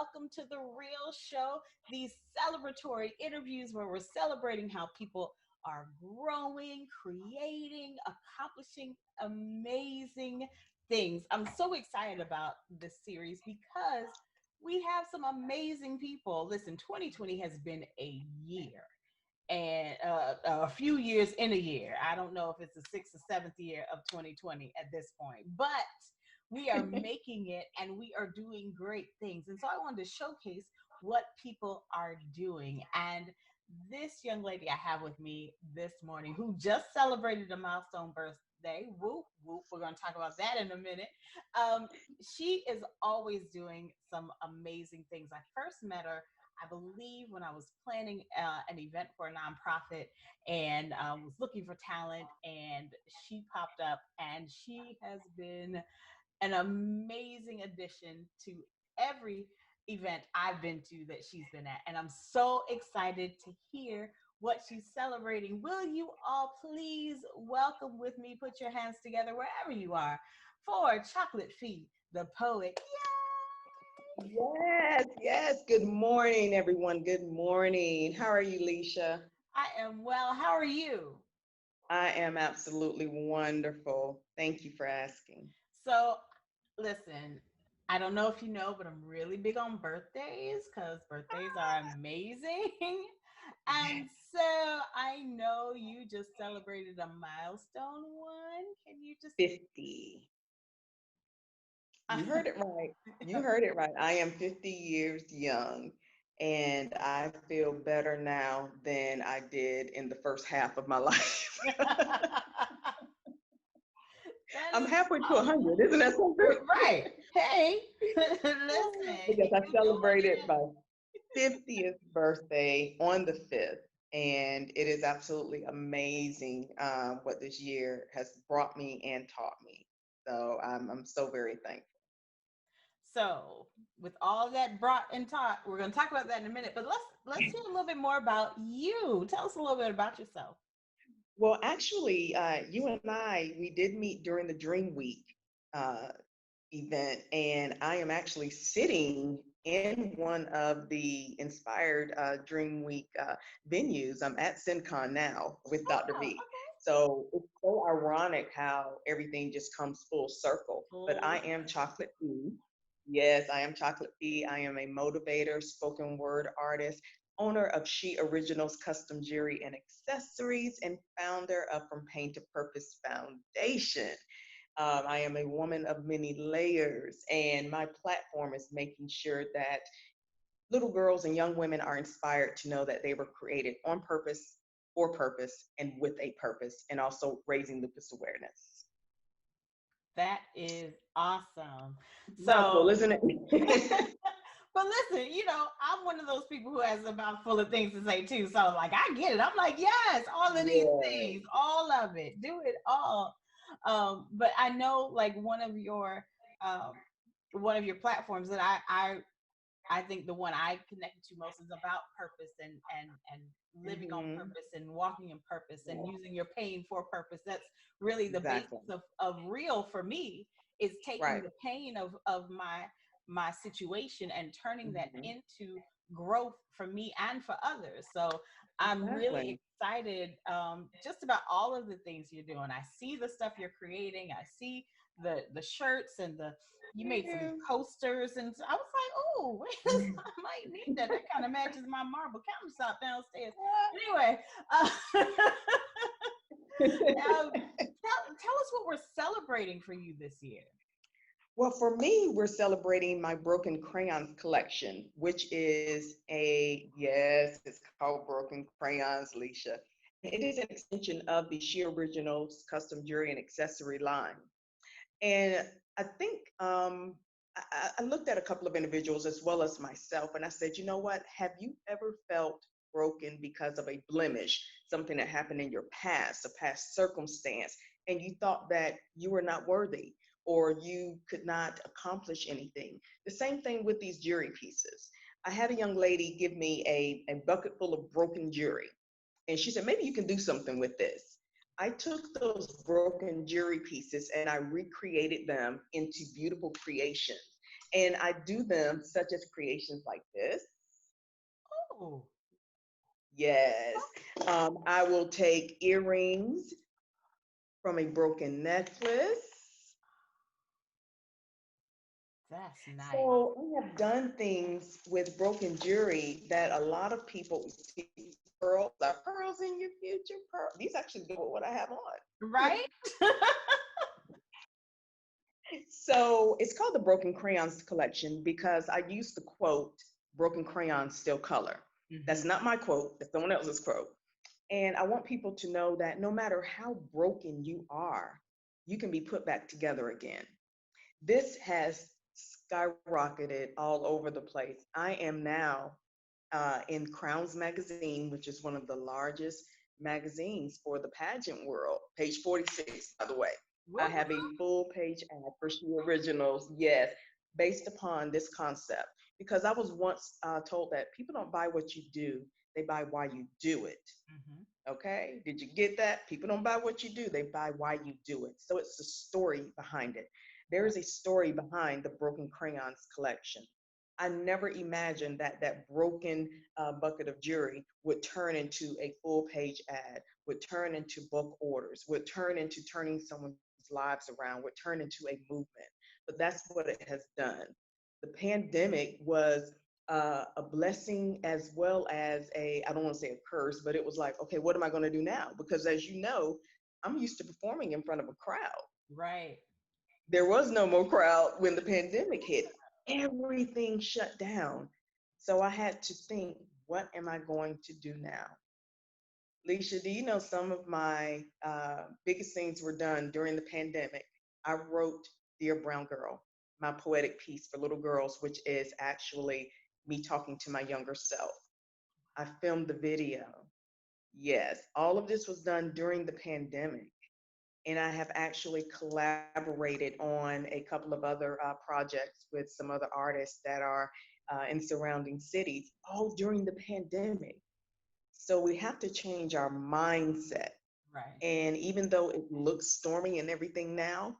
welcome to The Real Show, these celebratory interviews where we're celebrating how people are growing, creating, accomplishing amazing things. I'm so excited about this series because we have some amazing people. Listen, 2020 has been a year and a few years in a year. I don't know if it's the sixth or seventh year of 2020 at this point, but we are making it and we are doing great things. And so I wanted to showcase what people are doing. And this young lady I have with me this morning who just celebrated a milestone birthday. Whoop, whoop. We're going to talk about that in a minute. Um, she is always doing some amazing things. I first met her, I believe, when I was planning an event for a nonprofit and was looking for talent, and she popped up, and she has been an amazing addition to every event I've been to that she's been at. And I'm so excited to hear what she's celebrating. Will you all please welcome with me, put your hands together wherever you are for Chocolatefe DaPoet. Yes, yes. Good morning, everyone. Good morning. How are you, Leisha? I am well. How are you? I am absolutely wonderful. Thank you for asking. So, listen, I don't know if you know, but I'm really big on birthdays because birthdays are amazing. And Yes. so I know you just celebrated a milestone one. Can you just 50. You heard it right. You heard it right. I am 50 years young, and I feel better now than I did in the first half of my life. that I'm is halfway to awesome. 100. Isn't that something? Right. Hey, listen, Because keep I it celebrated going. my 50th birthday on the 5th. And it is absolutely amazing what this year has brought me and taught me. So I'm so very thankful. So, with all that brought and taught, we're going to talk about that in a minute. But let's hear a little bit more about you. Tell us a little bit about yourself. Well, actually, you and I, we did meet during the Dream Week uh, event, and I am actually sitting in one of the inspired Dream Week venues. I'm at CinCon now with Dr. Oh, V. So it's so ironic how everything just comes full circle. But full I am circle. Chocolate Fee. Yes, I am Chocolate Fee. I am a motivator, spoken word artist, owner of She Originals Custom Jewelry and Accessories, and founder of From Pain to Purpose Foundation. I am a woman of many layers, and my platform is making sure that little girls and young women are inspired to know that they were created on purpose, for purpose, and with a purpose, and also raising lupus awareness. That is awesome. Mouthful, So, isn't it? but listen, I'm one of those people who has a mouth full of things to say too. So, like, I get it. I'm like, yes, all of these Yeah. things, all of it, do it all. But I know, like, um, one of your platforms that I think the one I connected to most is about purpose and living on Hmm. purpose and walking in purpose and using your pain for purpose. That's really the Exactly. basis of real for me, is taking Right. the pain of my situation and turning that Hmm. into growth for me and for others. So I'm really Exactly. excited, just about all of the things you're doing. I see the stuff you're creating. I see the shirts and the you made some Yeah. coasters, and so I was like, oh, Mhm. I might need that. That kind of matches my marble countertop downstairs. Anyway, tell us what we're celebrating for you this year. Well, for me, we're celebrating my Broken Crayons collection, which is yes, it's called Broken Crayons, Leisha. And it is an extension of the She Originals custom jewelry and accessory line. And I think I looked at a couple of individuals as well as myself, and I said, you know what? Have you ever felt broken because of a blemish, something that happened in your past, a past circumstance, and you thought that you were not worthy or you could not accomplish anything? The same thing with these jewelry pieces. I had a young lady give me a bucket full of broken jewelry, and she said, maybe you can do something with this. I took those broken jewelry pieces and I recreated them into beautiful creations. And I do them such as creations like this. Oh, Yes. I will take earrings from a broken necklace. that's nice. So I have done things with broken jewelry that a lot of people see pearls, are pearls in your future pearl. These actually go with what I have on. Right? So it's called the Broken Crayons Collection because I used the quote, broken crayons still color. Hmm. That's not my quote, that's someone else's quote. And I want people to know that no matter how broken you are, you can be put back together again. This has skyrocketed all over the place. I am now in Crowns Magazine, which is one of the largest magazines for the pageant world. Page 46, by the way. I Woo have a full page ad for She Originals, yes, based upon this concept. Because I was once told that people don't buy what you do, they buy why you do it. woo. Okay, did you get that? People don't buy what you do, they buy why you do it. So it's the story behind it. There is a story behind the Broken Crayons collection. I never imagined that that broken bucket of jewelry would turn into a full page ad, would turn into book orders, would turn into turning someone's lives around, would turn into a movement. But that's what it has done. The pandemic was a blessing as well as I don't want to say a curse, but it was like, okay, what am I going to do now? Because as you know, I'm used to performing in front of a crowd. Right. There was no more crowd when the pandemic hit. Everything shut down. So I had to think, what am I going to do now? Leisha, do you know some of my biggest things were done during the pandemic? I wrote Dear Brown Girl, my poetic piece for little girls, which is actually me talking to my younger self. I filmed the video. Yes, all of this was done during the pandemic. And I have actually collaborated on a couple of other projects with some other artists that are in surrounding cities, all during the pandemic. So we have to change our mindset. Right. And even though it looks stormy and everything now,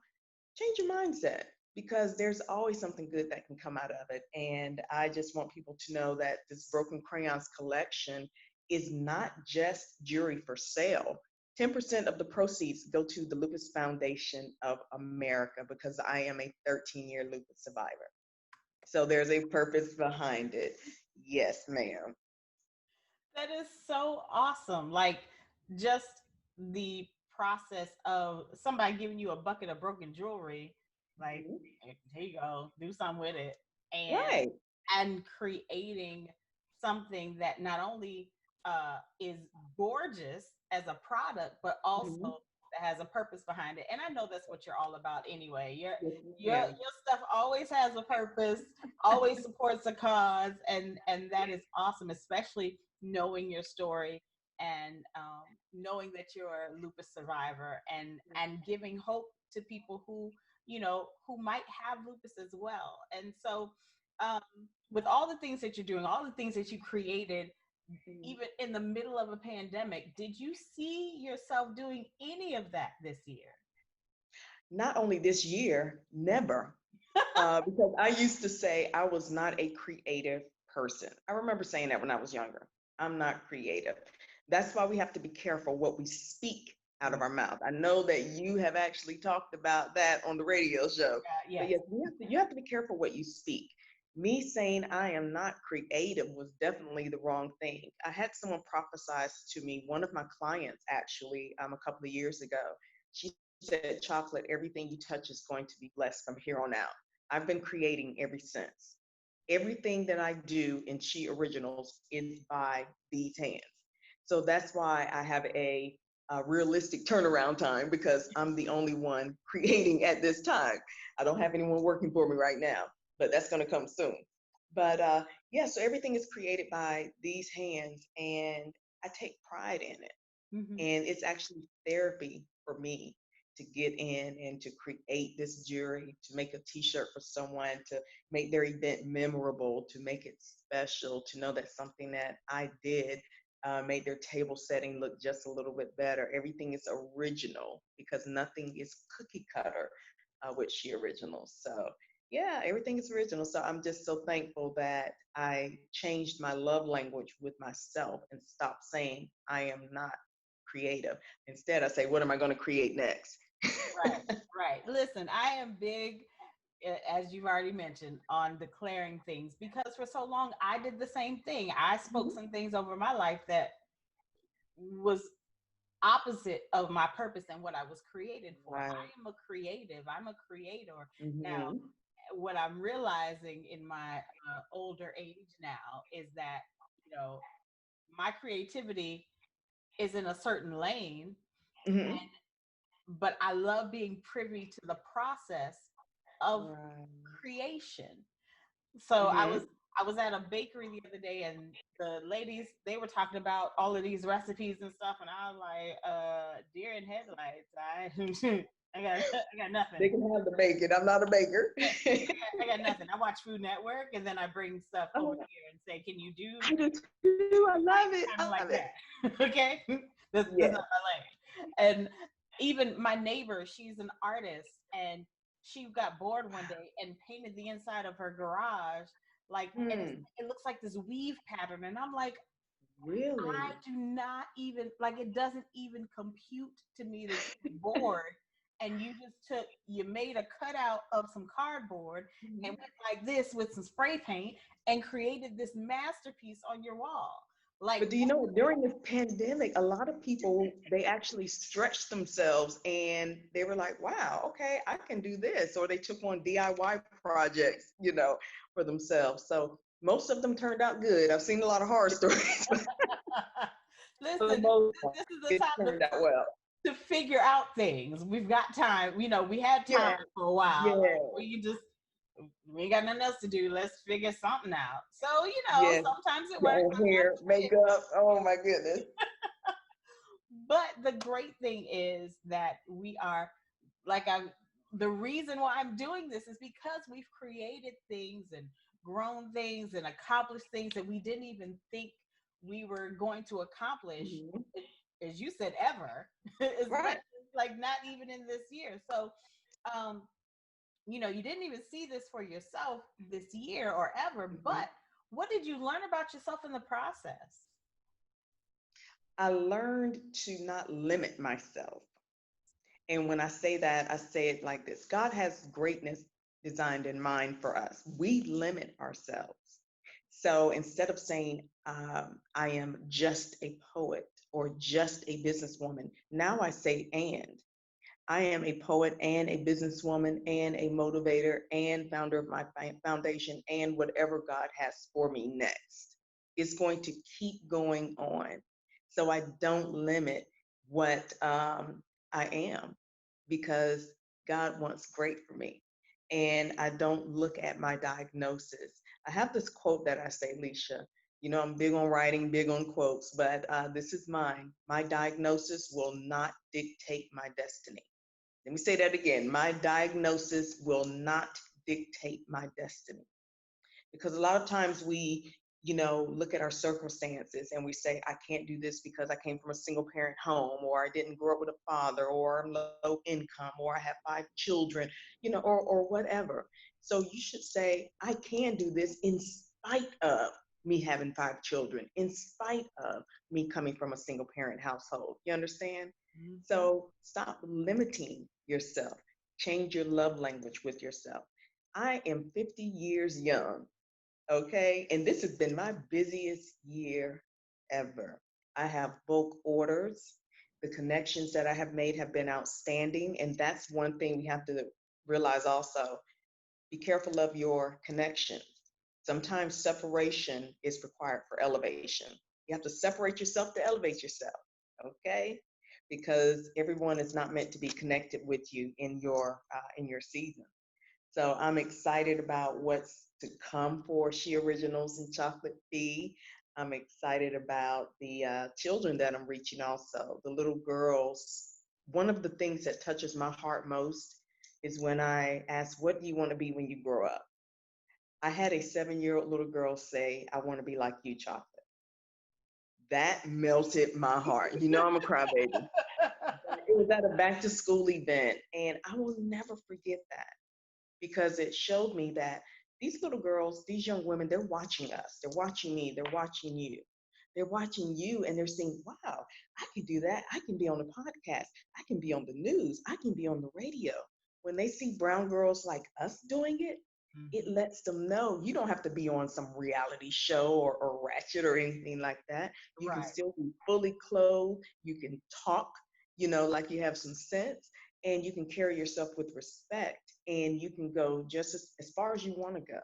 change your mindset because there's always something good that can come out of it. And I just want people to know that this Broken Crayons collection is not just jewelry for sale. 10% of the proceeds go to the Lupus Foundation of America because I am a 13-year lupus survivor. So there's a purpose behind it. Yes, ma'am. That is so awesome. Like just the process of somebody giving you a bucket of broken jewelry, like, Mhm. "Hey, here you go, do something with it," and Right. creating something that not only is gorgeous as a product, but also Mhm. that has a purpose behind it. And I know that's what you're all about anyway. Yes, Your ma'am. stuff always has a purpose, always supports a cause, and that is awesome, especially knowing your story and knowing that you're a lupus survivor and giving hope to people who who might have lupus as well. And so um, with all the things that you're doing, all the things that you created Mhm. even in the middle of a pandemic, did you see yourself doing any of that this year? Not only this year, never. Because I used to say I was not a creative person. I remember saying that when I was younger. I'm not creative. That's why we have to be careful what we speak out of Right. our mouth. I know that you have actually talked about that on the radio show. But Yes. yes, you have to be careful what you speak. Me saying I am not creative was definitely the wrong thing. I had someone prophesize to me, one of my clients actually, a couple of years ago. She said, Chocolate, everything you touch is going to be blessed from here on out. I've been creating ever since. Everything that I do in She Originals is by these hands. So that's why I have a realistic turnaround time because I'm the only one creating at this time. I don't have anyone working for me right now, but that's going to come soon. But yeah, so everything is created by these hands, and I take pride in it. Hmm. And it's actually therapy for me to get in and to create this jewelry, to make a t-shirt for someone, to make their event memorable, to make it special, to know that something that I did made their table setting look just a little bit better. Everything is original because nothing is cookie cutter with She Originals. So Yeah, everything is original. So I'm just so thankful that I changed my love language with myself and stopped saying I am not creative. Instead, I say, what am I going to create next? Right, right. Listen, I am big, as you've already mentioned, on declaring things because for so long I did the same thing. I spoke Mhm. some things over my life that was opposite of my purpose and what I was created for. Right. I am a creative, I'm a creator. Now, Hmm. what I'm realizing in my older age now is that, you know, my creativity is in a certain lane, Hmm. but I love being privy to the process of Right. creation. So Hmm. I was at a bakery the other day and the ladies they were talking about all of these recipes and stuff and I was like, deer in headlights. I got I got nothing. They can have the bacon. I'm not a baker. Yeah, I got nothing. I watch Food Network and then I bring stuff over Oh, here and say, can you do I do too. I love it. I love kind of it. like that? Okay, that's Yes. not my lane. And even my neighbor, she's an artist, and she got bored one day and painted the inside of her garage like, and Hmm. it looks like this weave pattern, and I'm like, I Really? do not even like it doesn't even compute to me that you're bored and you just took you made a cutout of some cardboard and Mhm. went like this with some spray paint and created this masterpiece on your wall. Like But do you know, during this pandemic, a lot of people, they actually stretched themselves and they were like, wow, okay, I can do this. Or they took on DIY projects, for themselves. So most of them turned out good. I've seen a lot of horror stories, but for the listen, most part, this is the it time turned out well. to figure out things. We've got time. You know, we had time Yeah, for a while. yeah, Like we ain't got nothing else to do. Let's figure something out. So, yeah. sometimes it Your works, own sometimes hair, makeup. Oh my goodness. but the great thing is that we are like I'm the reason why I'm doing this is because we've created things and grown things and accomplished things that we didn't even think we were going to accomplish, Mhm. as you said, ever, Right. especially like not even in this year. So, um, you didn't even see this for yourself this year or ever, Mhm. but what did you learn about yourself in the process? I learned to not limit myself. And when I say that, I say it like this: God has greatness designed in mind for us. We limit ourselves. So instead of saying, I am just a poet or just a businesswoman, now I say, and. I am a poet and a businesswoman and a motivator and founder of my foundation and whatever God has for me next. It's going to keep going on. So I don't limit what I am because God wants great for me. And I don't look at my diagnosis. I have this quote that I say, Leisha. I'm big on writing, big on quotes, but this is mine. My diagnosis will not dictate my destiny. Let me say that again. My diagnosis will not dictate my destiny. Because a lot of times we, look at our circumstances and we say, I can't do this because I came from a single parent home, or I didn't grow up with a father, or I'm low income, or I have 5 children, or whatever. So you should say, I can do this in spite of me having 5 children, in spite of me coming from a single parent household. You understand? Mhm. So stop limiting yourself. Change your love language with yourself. I am 50 years young, okay? And this has been my busiest year ever. I have bulk orders. The connections that I have made have been outstanding. And that's one thing we have to realize also. Be careful of your connections. Sometimes separation is required for elevation. You have to separate yourself to elevate yourself, okay? Because everyone is not meant to be connected with you in your season. So I'm excited about what's to come for She Originals and Chocolate Fee. I'm excited about the children that I'm reaching also, the little girls. One of the things that touches my heart most is when I ask, what do you want to be when you grow up? I had a 7-year-old little girl say, I want to be like you, Chocolate. That melted my heart. I'm a crybaby. It was at a back to school event, and I will never forget that because it showed me that these little girls, these young women, they're watching us. They're watching me. They're watching you. They're watching you and they're saying, wow, I can do that. I can be on a podcast. I can be on the news. I can be on the radio. When they see brown girls like us doing it, it Hmm. lets them know you don't have to be on some reality show or ratchet or anything like that. You can Right. still be fully clothed. You can talk, like you have some sense, and you can carry yourself with respect, and you can go just as far as you want to go.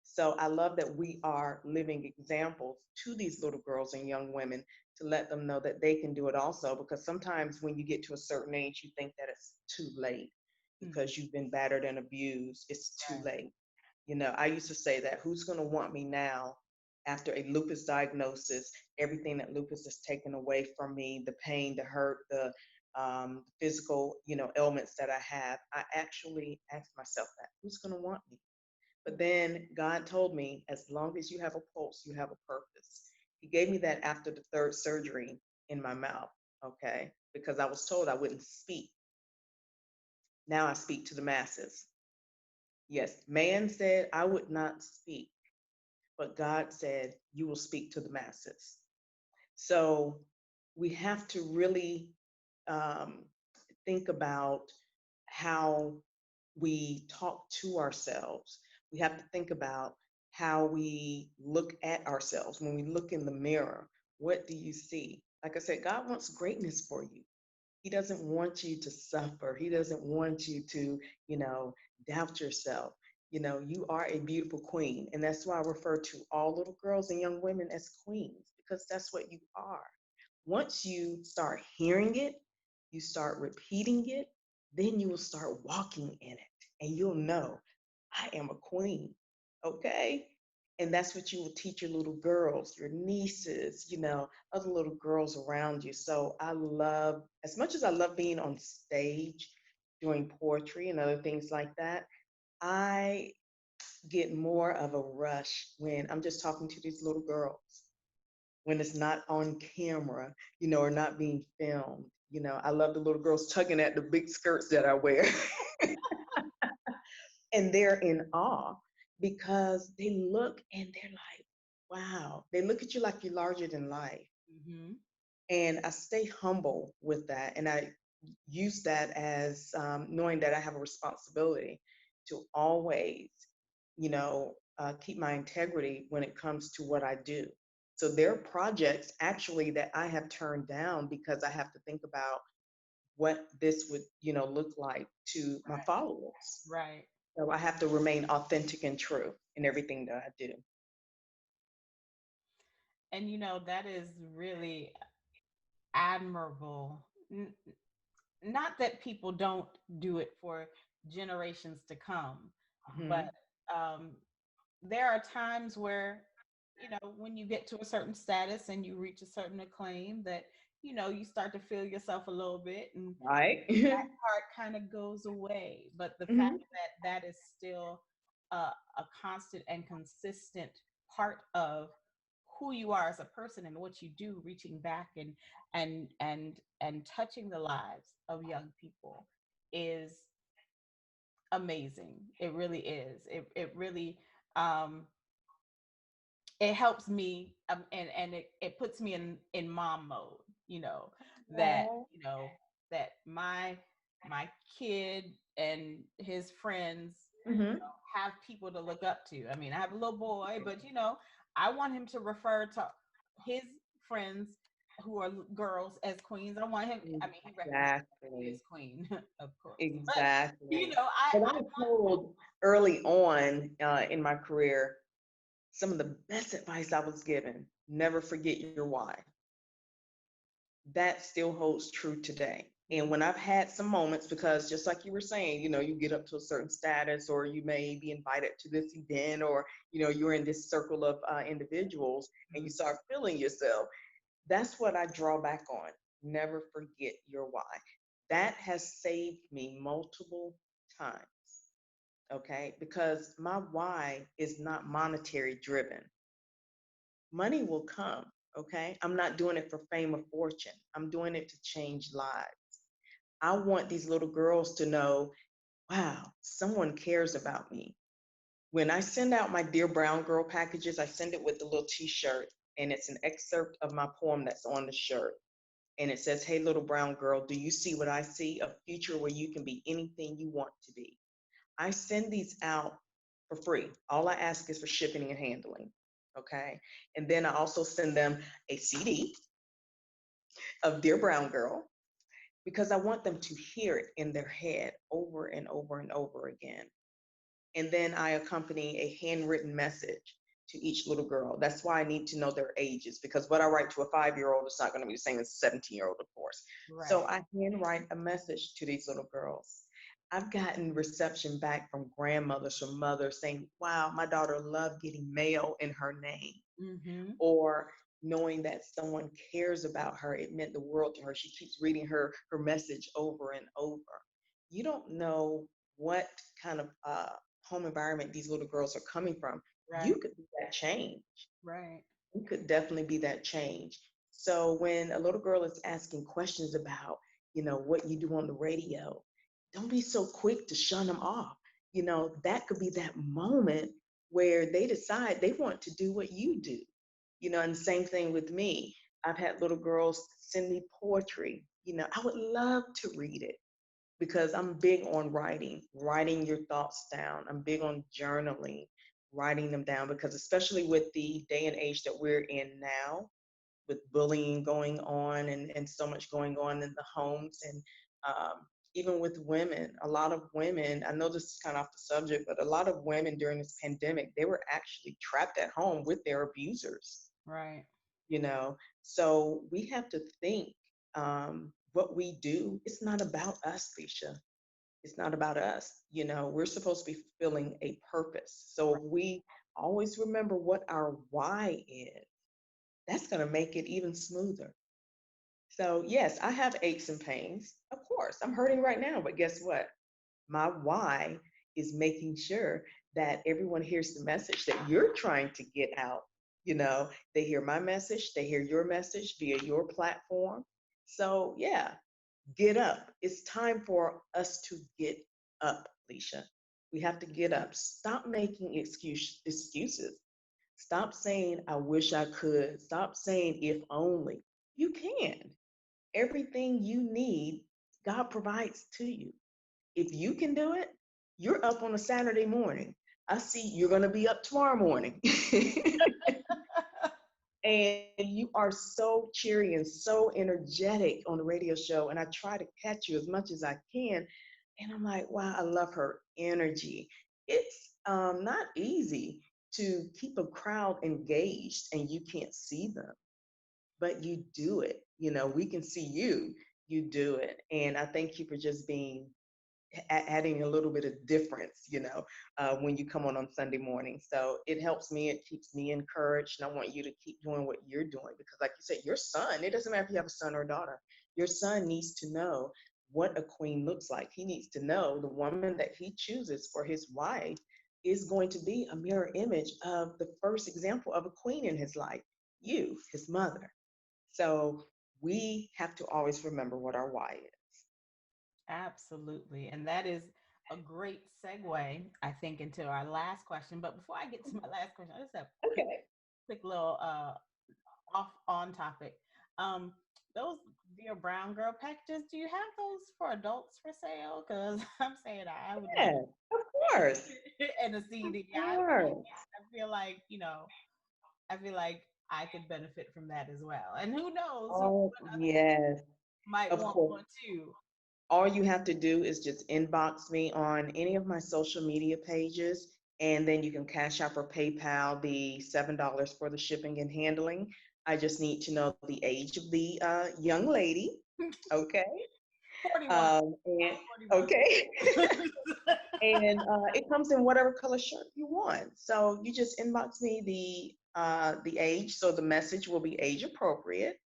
So I love that we are living examples to these little girls and young women to let them know that they can do it also. Because sometimes when you get to a certain age, you think that it's too late Mm. because you've been battered and abused. It's too Right. late. I used to say that who's going to want me now after a lupus diagnosis, everything that lupus has taken away from me, the pain, the hurt, the physical, ailments that I have. I actually asked myself that who's going to want me? But then God told me, as long as you have a pulse, you have a purpose. He gave me that after the third surgery in my mouth, okay? Because I was told I wouldn't speak. Now I speak to the masses. Yes, man said I would not speak, but God said, you will speak to the masses. So we have to really um, think about how we talk to ourselves. We have to think about how we look at ourselves. When we look in the mirror, what do you see? Like I said, God wants greatness for you. He doesn't want you to suffer. He doesn't want you to, you know, doubt yourself. You are a beautiful queen. And that's why I refer to all little girls and young women as queens, because that's what you are. Once you start hearing it, you start repeating it, then you will start walking in it and you'll know I am a queen. Okay? And that's what you will teach your little girls, your nieces, other little girls around you. So I love, as much as I love being on stage doing poetry and other things like that, I get more of a rush when I'm just talking to these little girls, when it's not on camera, or not being filmed. I love the little girls tugging at the big skirts that I wear. And they're in awe because they look and they're like, wow. They look at you like you're larger than life. Hmm. And I stay humble with that. And I use that as knowing that I have a responsibility to always, keep my integrity when it comes to what I do. So there are projects actually that I have turned down because I have to think about what this would, look like to my followers. Right. So I have to remain authentic and true in everything that I do. And that is really admirable. Not that people don't do it for generations to come, but Hmm. um, there are times where, when you get to a certain status and you reach a certain acclaim, that, you start to feel yourself a little bit, and Right. that part kind of goes away. But the fact Hmm. that that is still a constant and consistent part of who you are as a person and what you do, reaching back and touching the lives of young people, is amazing. It really is. It really um it helps me, and it puts me in mom mode, that Oh. that my kid and his friends Hmm. have people to look up to. I mean, I have a little boy, but I want him to refer to his friends who are girls as queens. I want him, I mean, he recognizes me Exactly. as queen, of course, but Exactly. I And I I was told early on in my career, some of the best advice I was given, never forget your why. That still holds true today. And want. when I've had some moments, because just like you were saying, you get up to a certain status, or you may be invited to this event, or you're in this circle of individuals, and you Mhm. start feeling yourself. That's what I draw back on. Never forget your why. That has saved me multiple times. Okay, because my why is not monetary driven. Money will come. Okay, I'm not doing it for fame or fortune. I'm doing it to change lives. I want these little girls to know, wow, someone cares about me. When I send out my Dear Brown Girl packages, I send it with a little t-shirt, and it's an excerpt of my poem that's on the shirt. And it says, "Hey, little brown girl, do you see what I see? A future where you can be anything you want to be." I send these out for free. All I ask is for shipping and handling. Okay. And then I also send them a CD of Dear Brown Girl because I want them to hear it in their head over and over and over again. And then I accompany a handwritten message to each little girl. That's why I need to know their ages, because what I write to a 5-year-old is not going to be the same as a 17-year-old, of course. So Right. I handwrite a message to these little girls. I've gotten reception back from grandmothers, from mothers saying, wow, my daughter loved getting mail in her name, Mm-hmm. or knowing that someone cares about her. It meant the world to her. She keeps reading her message over and over. You don't know what kind of home environment these little girls are coming from. You Right. could be that change. Right. You could definitely be that change. So when a little girl is asking questions about, what you do on the radio, don't be so quick to shun them off. That could be that moment where they decide they want to do what you do. And same thing with me. I've had little girls send me poetry. I would love to read it because I'm big on writing your thoughts down. I'm big on journaling, writing them down, because especially with the day and age that we're in now, with bullying going on and so much going on in the homes, and even with women, a lot of women, I know this is kind of off the subject, but a lot of women during this pandemic, they were actually trapped at home with their abusers, Right. you know so we have to think, what we do, it's not about us, Leisha. It's not about us. We're supposed to be fulfilling a purpose. So if we always remember what our why is, that's going to make it even smoother. So yes, I have aches and pains, of course. I'm hurting right now, but guess what? My why is making sure that everyone hears the message that you're trying to get out. They hear my message, they hear your message via your platform. So yeah, get up. It's time for us to get up, Leisha. We have to get up. Stop making excuses. Stop saying, I wish I could. Stop saying, if only. You can. Everything you need, God provides to you. If you can do it, you're up on a Saturday morning. I see you're going to be up tomorrow morning. And you are so cheery and so energetic on the radio show. And I try to catch you as much as I can. And I'm like, wow, I love her energy. It's not easy to keep a crowd engaged and you can't see them, but you do it. We can see you, you do it. And I thank you for just being adding a little bit of difference, when you come on Sunday morning. So it helps me. It keeps me encouraged. And I want you to keep doing what you're doing because, like you said, your son, it doesn't matter if you have a son or a daughter, your son needs to know what a queen looks like. He needs to know the woman that he chooses for his wife is going to be a mirror image of the first example of a queen in his life, you, his mother. So we have to always remember what our why is. Absolutely. And that is a great segue, I think, into our last question. But before I get to my last question, I just have a Okay. quick little off on topic. Um, those Dear Brown Girl packages, do you have those for adults for sale? Because I'm saying I would like Yeah, of course. and a Of CD. course. I feel like, I feel like I could benefit from that as well. And who knows, someone Oh, yes, might of want course. one too. All you have to do is just inbox me on any of my social media pages, and then you can Cash App or PayPal the $7 for the shipping and handling. I just need to know the age of the young lady. Okay. 41. And I'm okay. 41. And it comes in whatever color shirt you want. So you just inbox me the age, so the message will be age appropriate,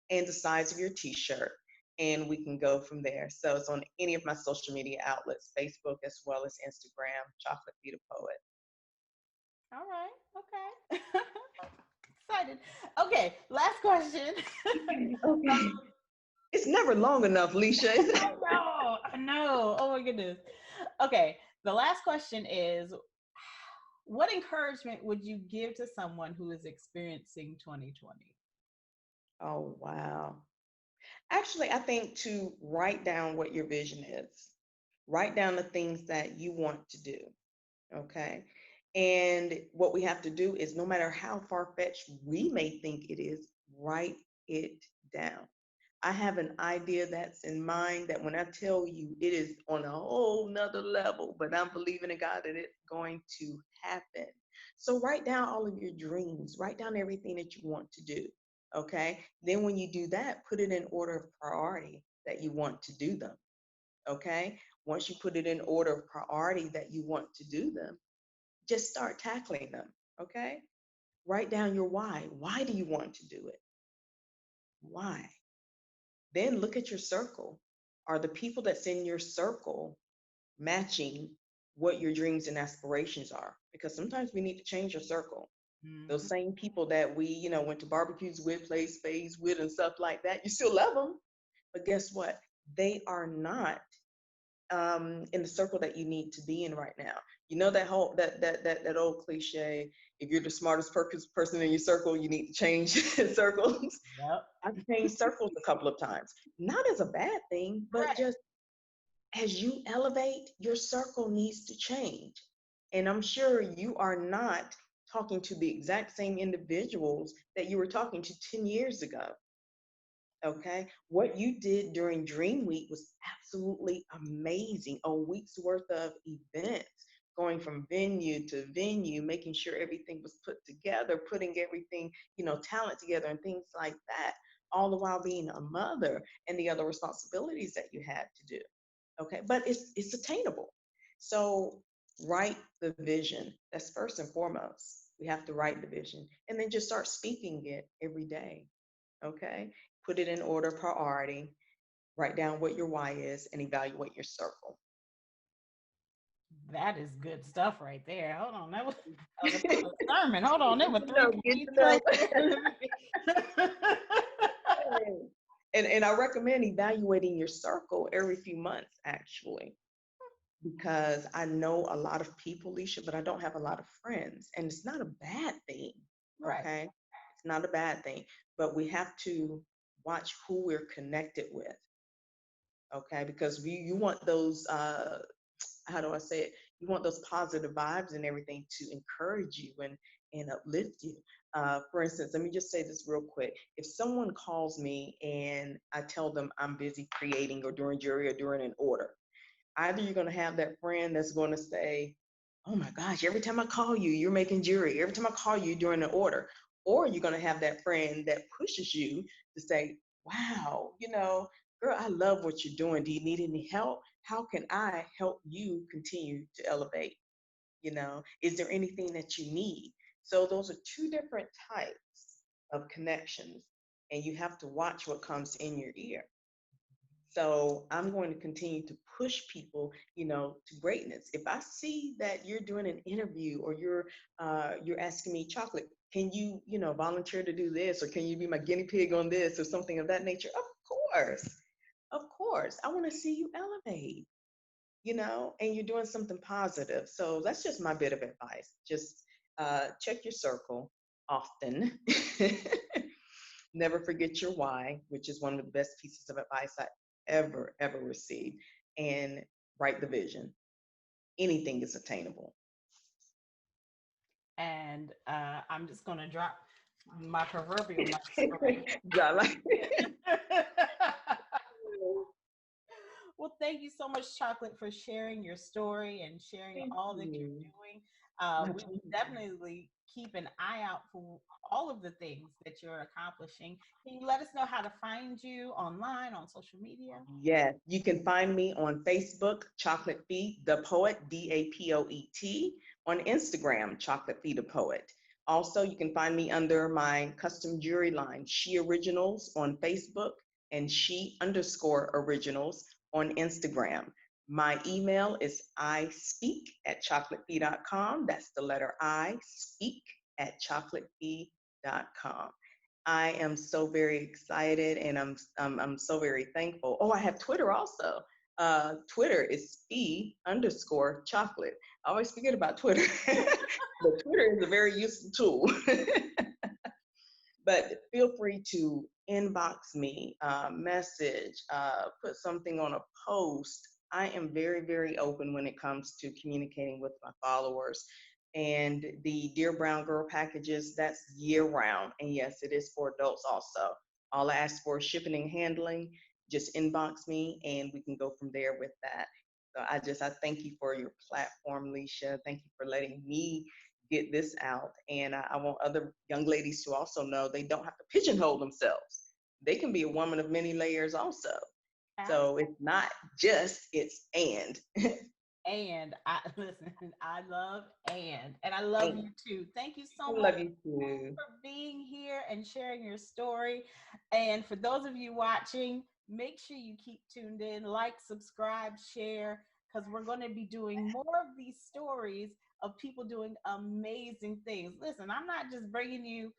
and the size of your t-shirt, and we can go from there. So it's on any of my social media outlets, Facebook as well as Instagram, Chocolatefe DaPoet. All right. Okay. Excited. Okay. Last question. Okay. It's never long enough, Leisha. I know. I know. Oh my goodness. Okay, the last question is, what encouragement would you give to someone who is experiencing 2020? Oh, wow. Actually, I think to write down what your vision is, write down the things that you want to do. Okay. And what we have to do is no matter how far fetched we may think it is, write it down. I have an idea that's in mind that when I tell you it is on a whole nother level, but I'm believing in God that it's going to happen. So write down all of your dreams, write down everything that you want to do. Okay. Then when you do that, put it in order of priority that you want to do them. Okay. Once you put it in order of priority that you want to do them, just start tackling them. Okay. Write down your why. Why do you want to do it? Why? Then look at your circle. Are the people that's in your circle matching what your dreams and aspirations are? Because sometimes we need to change your circle. Those Mhm. same people that we, went to barbecues with, played spades with, and stuff like that, you still love them. But guess what? They are not in the circle that you need to be in right now. You know that whole that old cliche. If you're the smartest person in your circle, you need to change circles. Yep. I've changed circles a couple of times, not as a bad thing, but Right. just as you elevate, your circle needs to change. And I'm sure you are not talking to the exact same individuals that you were talking to 10 years ago. Okay. What you did during Dream Week was absolutely amazing. A week's worth of events, going from venue to venue, making sure everything was put together, putting everything, talent together and things like that, all the while being a mother and the other responsibilities that you had to do. Okay. But it's attainable. So write the vision. That's first and foremost. We have to write the vision and then just start speaking it every day. Okay. Put it in order of priority, write down what your why is, and evaluate your circle. That is good stuff right there. Hold on. That was a sermon. Hold on. There were three Get points to right know. there. And I recommend evaluating your circle every few months, actually, because I know a lot of people, Leisha, but I don't have a lot of friends. And it's not a bad thing. Right. Okay. It's not a bad thing, but we have to watch who we're connected with. Okay. Because you want those, how do I say it? You want those positive vibes and everything to encourage you and uplift you. For instance, let me just say this real quick. If someone calls me and I tell them I'm busy creating or doing jury or doing an order, either you're going to have that friend that's going to say, oh my gosh, every time I call you, you're making jury. Every time I call you, you're doing an order. Or you're going to have that friend that pushes you to say, wow, girl, I love what you're doing. Do you need any help? How can I help you continue to elevate? Is there anything that you need? So those are two different types of connections, and you have to watch what comes in your ear. So I'm going to continue to push people, to greatness. If I see that you're doing an interview or you're asking me, Chocolate, can you, volunteer to do this, or can you be my guinea pig on this, or something of that nature? Of course, I want to see you elevate, and you're doing something positive. So that's just my bit of advice. Just check your circle often. Never forget your why, which is one of the best pieces of advice I ever received. And write the vision. Anything is attainable. And I'm just going to drop my proverbial mic right Yeah, like, here. Well, thank you so much, Chocolate, for sharing your story and sharing thank all that you're you. doing. My We will pleasure. definitely keep an eye out for all of the things that you're accomplishing. Can you let us know how to find you online on social media? Yes, you can find me on Facebook, Chocolatefe DaPoet, DaPoet, on Instagram, Chocolatefe DaPoet. Also, you can find me under my custom jewelry line, She Originals on Facebook and She underscore Originals on Instagram. My email is ispeak@chocolatefee.com. That's the letter I, speak at chocolatefee.com. I am so very excited and I'm so very thankful. Oh, I have Twitter also. Twitter is spe_chocolate. I always forget about Twitter, but Twitter is a very useful tool. But feel free to inbox me, message, put something on a post. I am very, very open when it comes to communicating with my followers. And the Dear Brown Girl packages, that's year round. And yes, it is for adults also. All I ask for is shipping and handling. Just inbox me and we can go from there with that. So I thank you for your platform, Leisha. Thank you for letting me get this out. And I want other young ladies to also know they don't have to pigeonhole themselves. They can be a woman of many layers also. So it's not just, it's and. And I listen, I love and I love And you too. Thank you I so much love you too. for being here and sharing your story. And for those of you watching, make sure you keep tuned in, like, subscribe, share, because we're going to be doing more of these stories of people doing amazing things. Listen, I'm not just bringing you,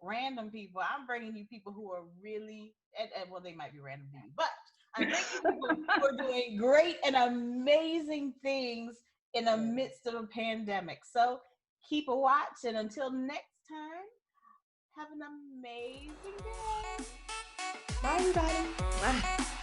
random people. I'm bringing you people who are really, and well, they might be random to you, but I'm bringing you people who are doing great and amazing things in the Yeah. midst of a pandemic. So keep a watch, and until next time, have an amazing day. Bye, everybody. Bye.